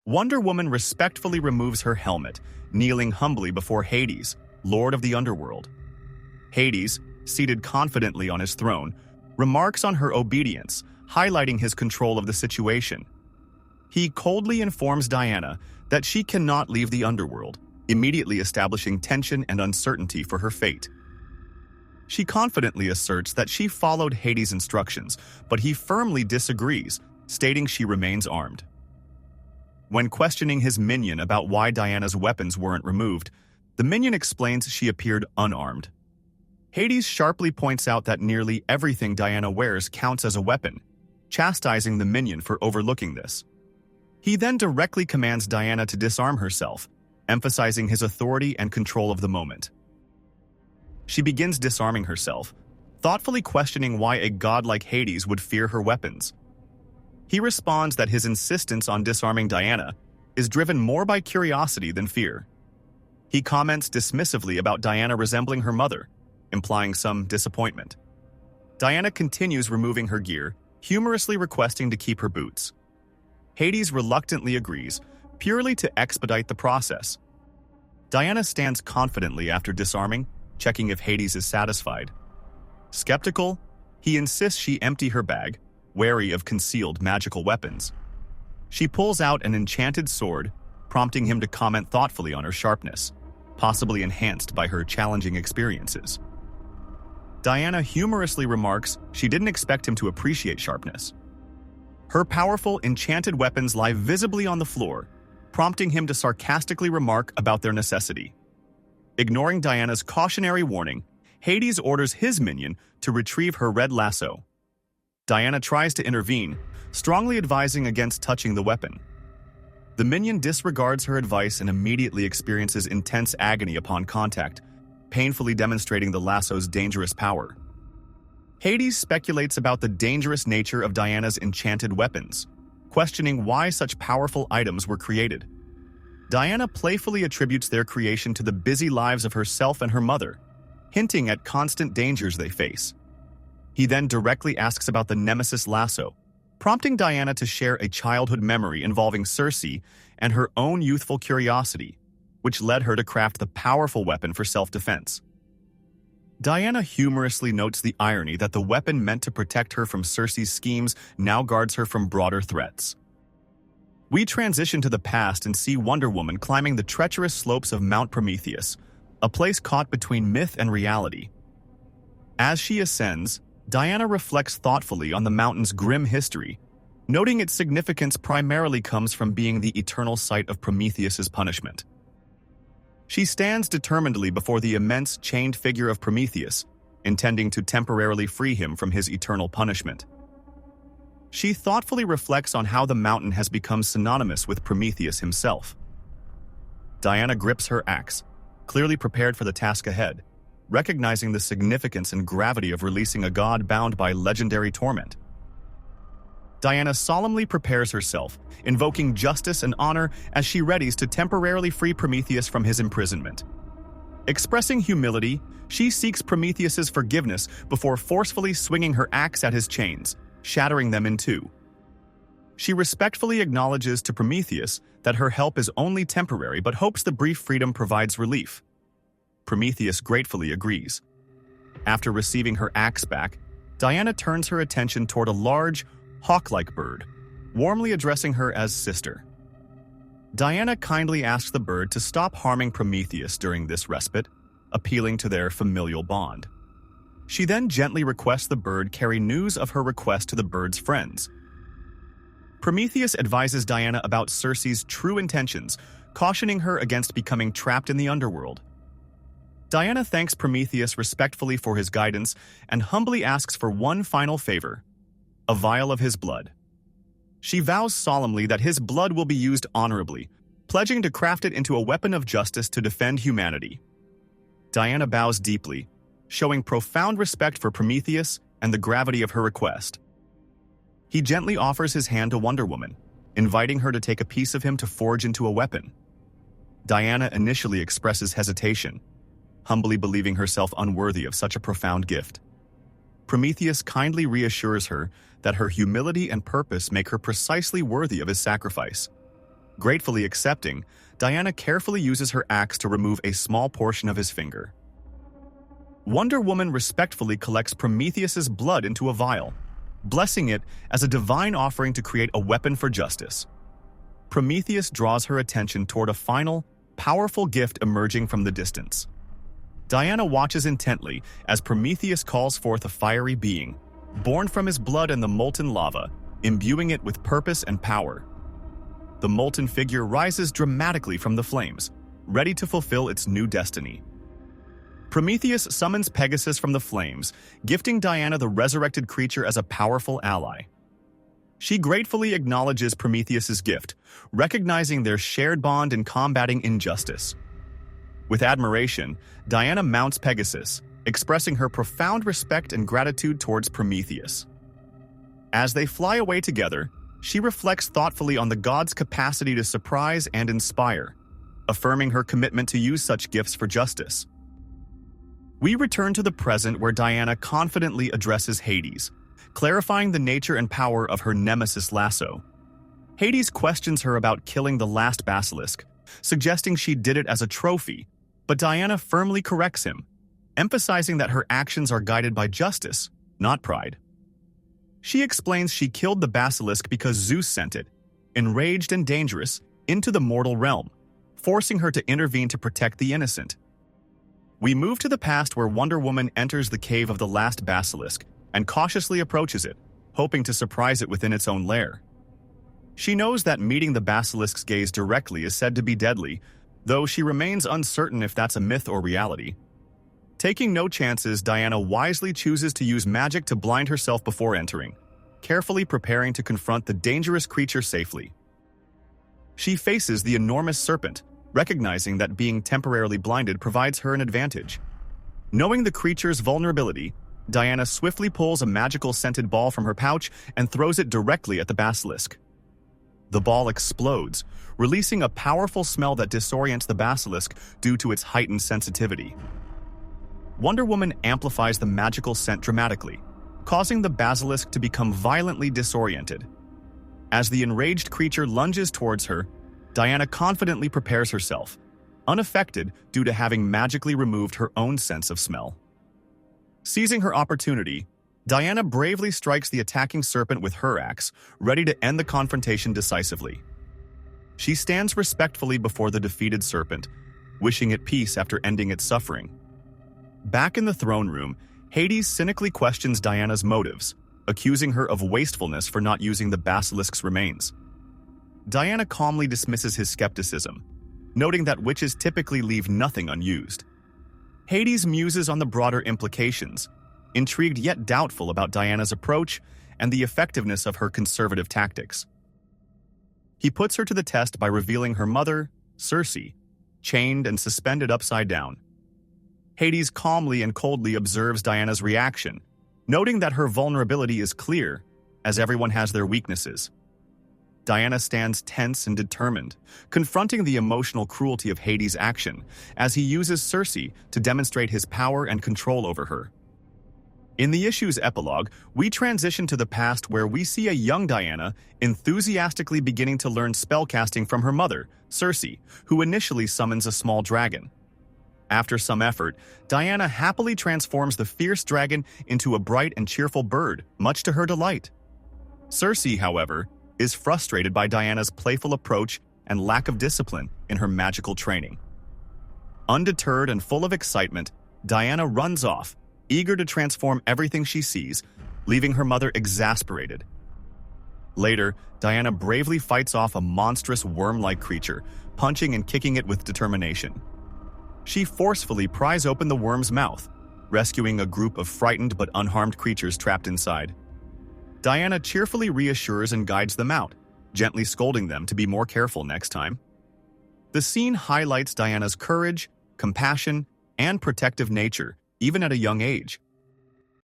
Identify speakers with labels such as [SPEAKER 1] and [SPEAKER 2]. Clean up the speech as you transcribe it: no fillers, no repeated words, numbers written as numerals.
[SPEAKER 1] Wonder Woman respectfully removes her helmet, kneeling humbly before Hades, Lord of the Underworld. Hades, seated confidently on his throne, remarks on her obedience, highlighting his control of the situation. He coldly informs Diana that she cannot leave the underworld, immediately establishing tension and uncertainty for her fate. She confidently asserts that she followed Hades' instructions, but he firmly disagrees, stating she remains armed. When questioning his minion about why Diana's weapons weren't removed, the minion explains she appeared unarmed. Hades sharply points out that nearly everything Diana wears counts as a weapon, chastising the minion for overlooking this. He then directly commands Diana to disarm herself, emphasizing his authority and control of the moment. She begins disarming herself, thoughtfully questioning why a god like Hades would fear her weapons. He responds that his insistence on disarming Diana is driven more by curiosity than fear. He comments dismissively about Diana resembling her mother, implying some disappointment. Diana continues removing her gear, humorously requesting to keep her boots. Hades reluctantly agrees, purely to expedite the process. Diana stands confidently after disarming, checking if Hades is satisfied. Skeptical, he insists she empty her bag, wary of concealed magical weapons. She pulls out an enchanted sword, prompting him to comment thoughtfully on her sharpness, possibly enhanced by her challenging experiences. Diana humorously remarks she didn't expect him to appreciate sharpness. Her powerful, enchanted weapons lie visibly on the floor, prompting him to sarcastically remark about their necessity. Ignoring Diana's cautionary warning, Hades orders his minion to retrieve her red lasso. Diana tries to intervene, strongly advising against touching the weapon. The minion disregards her advice and immediately experiences intense agony upon contact, painfully demonstrating the lasso's dangerous power. Hades speculates about the dangerous nature of Diana's enchanted weapons, questioning why such powerful items were created. Diana playfully attributes their creation to the busy lives of herself and her mother, hinting at constant dangers they face. He then directly asks about the nemesis lasso, prompting Diana to share a childhood memory involving Circe and her own youthful curiosity, which led her to craft the powerful weapon for self-defense. Diana humorously notes the irony that the weapon meant to protect her from Circe's schemes now guards her from broader threats. We transition to the past and see Wonder Woman climbing the treacherous slopes of Mount Prometheus, a place caught between myth and reality. As she ascends, Diana reflects thoughtfully on the mountain's grim history, noting its significance primarily comes from being the eternal site of Prometheus's punishment. She stands determinedly before the immense chained figure of Prometheus, intending to temporarily free him from his eternal punishment. She thoughtfully reflects on how the mountain has become synonymous with Prometheus himself. Diana grips her axe, clearly prepared for the task ahead, recognizing the significance and gravity of releasing a god bound by legendary torment. Diana solemnly prepares herself, invoking justice and honor as she readies to temporarily free Prometheus from his imprisonment. Expressing humility, she seeks Prometheus's forgiveness before forcefully swinging her axe at his chains, shattering them in two. She respectfully acknowledges to Prometheus that her help is only temporary but hopes the brief freedom provides relief. Prometheus gratefully agrees. After receiving her axe back, Diana turns her attention toward a large, hawk-like bird, warmly addressing her as sister. Diana kindly asks the bird to stop harming Prometheus during this respite, appealing to their familial bond. She then gently requests the bird carry news of her request to the bird's friends. Prometheus advises Diana about Circe's true intentions, cautioning her against becoming trapped in the underworld. Diana thanks Prometheus respectfully for his guidance and humbly asks for one final favor: a vial of his blood. She vows solemnly that his blood will be used honorably, pledging to craft it into a weapon of justice to defend humanity. Diana bows deeply, showing profound respect for Prometheus and the gravity of her request. He gently offers his hand to Wonder Woman, inviting her to take a piece of him to forge into a weapon. Diana initially expresses hesitation, humbly believing herself unworthy of such a profound gift. Prometheus kindly reassures her that her humility and purpose make her precisely worthy of his sacrifice. Gratefully accepting, Diana carefully uses her axe to remove a small portion of his finger. Wonder Woman respectfully collects Prometheus's blood into a vial, blessing it as a divine offering to create a weapon for justice. Prometheus draws her attention toward a final, powerful gift emerging from the distance. Diana watches intently as Prometheus calls forth a fiery being, born from his blood and the molten lava, imbuing it with purpose and power. The molten figure rises dramatically from the flames, ready to fulfill its new destiny. Prometheus summons Pegasus from the flames, gifting Diana the resurrected creature as a powerful ally. She gratefully acknowledges Prometheus's gift, recognizing their shared bond in combating injustice. With admiration, Diana mounts Pegasus, expressing her profound respect and gratitude towards Prometheus. As they fly away together, she reflects thoughtfully on the god's capacity to surprise and inspire, affirming her commitment to use such gifts for justice. We return to the present where Diana confidently addresses Hades, clarifying the nature and power of her nemesis Lasso. Hades questions her about killing the last basilisk, suggesting she did it as a trophy, but Diana firmly corrects him, emphasizing that her actions are guided by justice, not pride. She explains she killed the basilisk because Zeus sent it, enraged and dangerous, into the mortal realm, forcing her to intervene to protect the innocent. We move to the past where Wonder Woman enters the cave of the last basilisk and cautiously approaches it, hoping to surprise it within its own lair. She knows that meeting the basilisk's gaze directly is said to be deadly, though she remains uncertain if that's a myth or reality. Taking no chances, Diana wisely chooses to use magic to blind herself before entering, carefully preparing to confront the dangerous creature safely. She faces the enormous serpent, recognizing that being temporarily blinded provides her an advantage. Knowing the creature's vulnerability, Diana swiftly pulls a magical scented ball from her pouch and throws it directly at the basilisk. The ball explodes, releasing a powerful smell that disorients the basilisk due to its heightened sensitivity. Wonder Woman amplifies the magical scent dramatically, causing the basilisk to become violently disoriented. As the enraged creature lunges towards her, Diana confidently prepares herself, unaffected due to having magically removed her own sense of smell. Seizing her opportunity, Diana bravely strikes the attacking serpent with her axe, ready to end the confrontation decisively. She stands respectfully before the defeated serpent, wishing it peace after ending its suffering. Back in the throne room, Hades cynically questions Diana's motives, accusing her of wastefulness for not using the basilisk's remains. Diana calmly dismisses his skepticism, noting that witches typically leave nothing unused. Hades muses on the broader implications, intrigued yet doubtful about Diana's approach and the effectiveness of her conservative tactics. He puts her to the test by revealing her mother, Circe, chained and suspended upside down. Hades calmly and coldly observes Diana's reaction, noting that her vulnerability is clear, as everyone has their weaknesses. Diana stands tense and determined, confronting the emotional cruelty of Hades' action as he uses Circe to demonstrate his power and control over her. In the issue's epilogue, we transition to the past where we see a young Diana enthusiastically beginning to learn spellcasting from her mother, Circe, who initially summons a small dragon. After some effort, Diana happily transforms the fierce dragon into a bright and cheerful bird, much to her delight. Circe, however, is frustrated by Diana's playful approach and lack of discipline in her magical training. Undeterred and full of excitement, Diana runs off, eager to transform everything she sees, leaving her mother exasperated. Later, Diana bravely fights off a monstrous worm-like creature, punching and kicking it with determination. She forcefully pries open the worm's mouth, rescuing a group of frightened but unharmed creatures trapped inside. Diana cheerfully reassures and guides them out, gently scolding them to be more careful next time. The scene highlights Diana's courage, compassion, and protective nature, even at a young age,